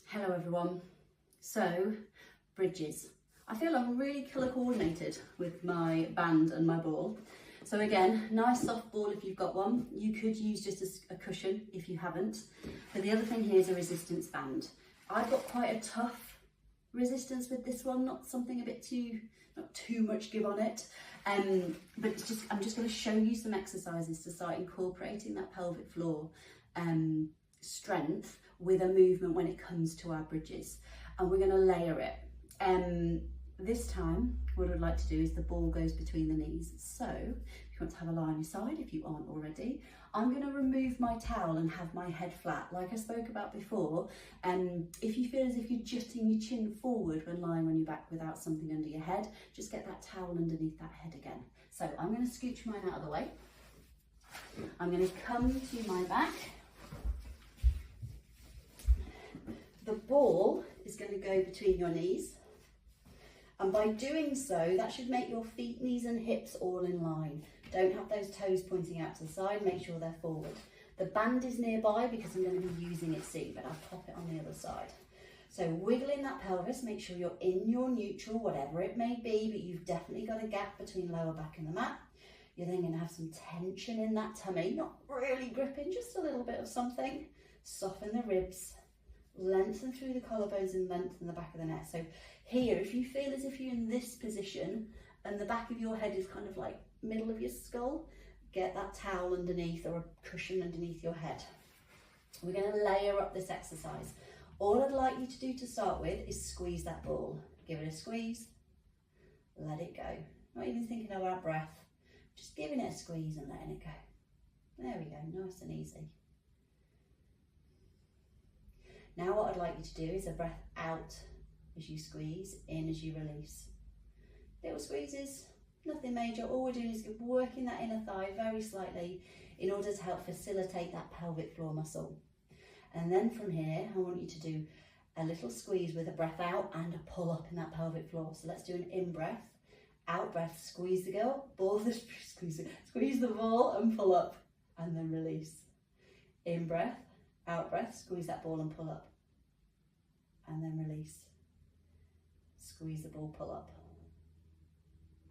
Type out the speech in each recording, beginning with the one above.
Hello everyone. So, bridges. I feel I'm really colour coordinated with my band and my ball. So again, nice soft ball if you've got one. You could use just a cushion if you haven't. But the other thing here is a resistance band. I've got quite a tough resistance with this one, not something a bit not too much give on it. But I'm just going to show you some exercises to start incorporating that pelvic floor strength with a movement when it comes to our bridges, and we're going to layer it. This time what I'd like to do is the ball goes between the knees, so if you want to have a lie on your side, if you aren't already, I'm going to remove my towel and have my head flat like I spoke about before. If you feel as if you're jutting your chin forward when lying on your back without something under your head, just get that towel underneath that head again. So I'm going to scooch mine out of the way. I'm going to come to my back. The ball is going to go between your knees, and by doing so that should make your feet, knees and hips all in line. Don't have those toes pointing out to the side, make sure they're forward. The band is nearby because I'm going to be using it soon, but I'll pop it on the other side. So wiggling that pelvis, make sure you're in your neutral, whatever it may be, but you've definitely got a gap between lower back and the mat. You're then going to have some tension in that tummy, not really gripping, just a little bit of something. Soften the ribs. Lengthen through the collarbones and lengthen the back of the neck. So here, if you feel as if you're in this position and the back of your head is kind of like middle of your skull, get that towel underneath or a cushion underneath your head. We're going to layer up this exercise. All I'd like you to do to start with is squeeze that ball. Give it a squeeze, let it go. Not even thinking about breath, just giving it a squeeze and letting it go. There we go, nice and easy. Now what I'd like you to do is a breath out as you squeeze, in as you release. Little squeezes, nothing major. All we're doing is working that inner thigh very slightly in order to help facilitate that pelvic floor muscle. And then from here, I want you to do a little squeeze with a breath out and a pull up in that pelvic floor. So let's do an in breath, out breath, squeeze the girl, squeeze the ball and pull up, and then release. In breath, out breath, squeeze that ball and pull up, and then release. Squeeze the ball, pull up,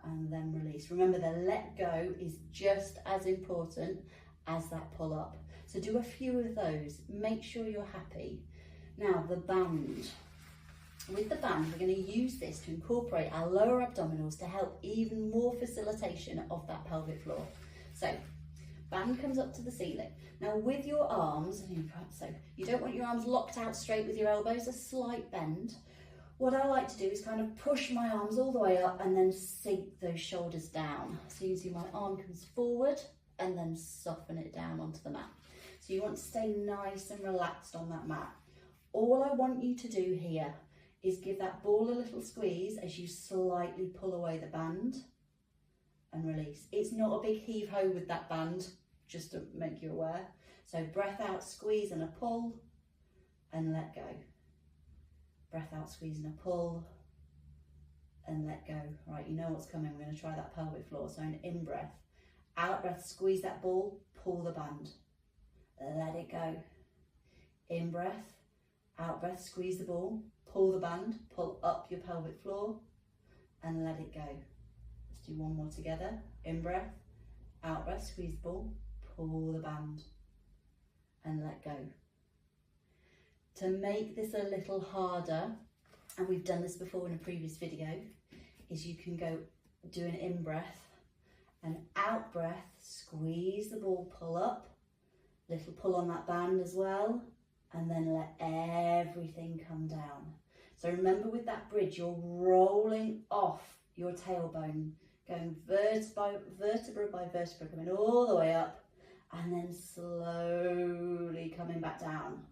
and then release. Remember, the let go is just as important as that pull up. So do a few of those, make sure you're happy. Now the band. With the band, we're going to use this to incorporate our lower abdominals to help even more facilitation of that pelvic floor. So band comes up to the ceiling. Now with your arms, so you don't want your arms locked out straight with your elbows, a slight bend. What I like to do is kind of push my arms all the way up and then sink those shoulders down. So you can see my arm comes forward and then soften it down onto the mat. So you want to stay nice and relaxed on that mat. All I want you to do here is give that ball a little squeeze as you slightly pull away the band and release. It's not a big heave ho with that band, just to make you aware. So breath out, squeeze and a pull, and let go. Breath out, squeeze and a pull, and let go. Right, you know what's coming. We're going to try that pelvic floor. So an in breath, out breath, squeeze that ball, pull the band, let it go. In breath, out breath, squeeze the ball, pull the band, pull up your pelvic floor, and let it go. Let's do one more together. In breath, out breath, squeeze the ball, pull the band, and let go. To make this a little harder, and we've done this before in a previous video, is you can go do an in breath, and out breath, squeeze the ball, pull up, little pull on that band as well, and then let everything come down. So remember, with that bridge, you're rolling off your tailbone, going vertebra by vertebra, coming all the way up, and then slowly coming back down.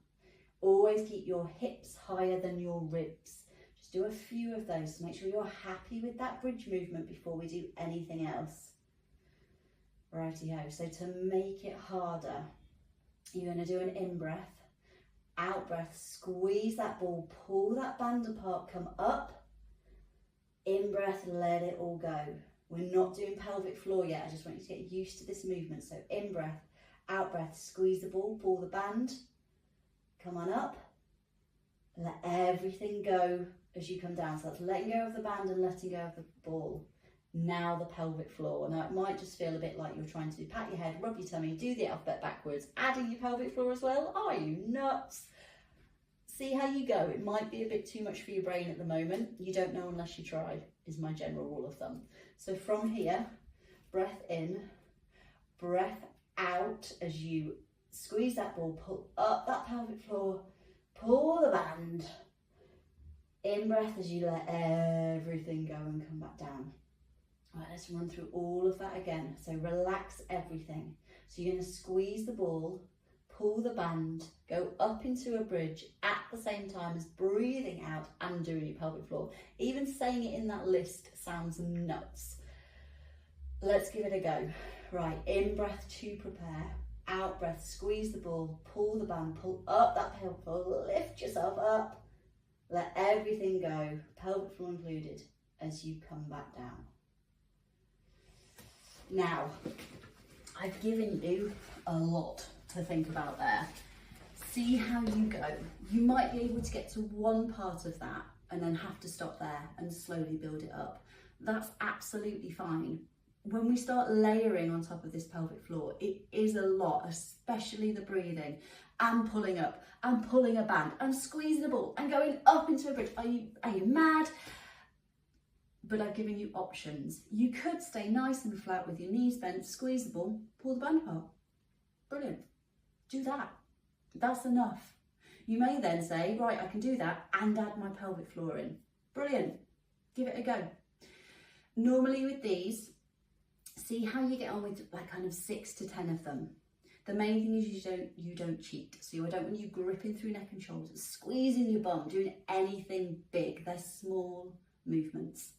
Always keep your hips higher than your ribs. Just do a few of those to make sure you're happy with that bridge movement before we do anything else. Righty-ho. So to make it harder, you're going to do an in breath, out breath, squeeze that ball, pull that band apart, come up, in breath, let it all go. We're not doing pelvic floor yet. I just want you to get used to this movement. So in breath, out breath, squeeze the ball, pull the band, come on up, Let everything go as you come down. So that's letting go of the band and letting go of the ball. Now the pelvic floor. Now it might just feel a bit like you're trying to pat your head, rub your tummy, do the alphabet backwards, adding your pelvic floor as well. Are you nuts? See how you go. It might be a bit too much for your brain at the moment. You don't know unless you try, is my general rule of thumb. So from here, breath in, breath out as you squeeze that ball, pull up that pelvic floor, pull the band. In breath as you let everything go and come back down. All right, let's run through all of that again. So relax everything. So you're going to squeeze the ball, pull the band, go up into a bridge at the same time as breathing out and doing your pelvic floor. Even saying it in that list sounds nuts. Let's give it a go. Right, in breath to prepare, out breath, squeeze the ball, pull the band, pull up that pelvic floor, lift yourself up, let everything go, pelvic floor included, as you come back down. Now, I've given you a lot to think about there. See how you go. You might be able to get to one part of that and then have to stop there and slowly build it up. That's absolutely fine. When we start layering on top of this pelvic floor, it is a lot, especially the breathing and pulling up and pulling a band and squeezing a ball and going up into a bridge. Are you mad? But I've given you options. You could stay nice and flat with your knees bent, squeeze the ball, pull the band apart. Brilliant. Do that. That's enough. You may then say, right, I can do that and add my pelvic floor in. Brilliant. Give it a go. Normally with these, see how you get on with like kind of 6 to 10 of them. The main thing is you don't cheat. So I don't want you gripping through neck and shoulders, squeezing your bum, doing anything big. They're small movements.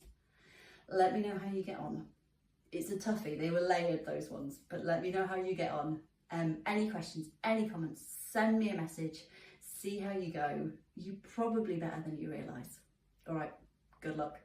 Let me know how you get on. It's a toughie. They were layered, those ones, but let me know how you get on. Any questions, any comments, send me a message. See how you go. You're probably better than you realise. All right, good luck.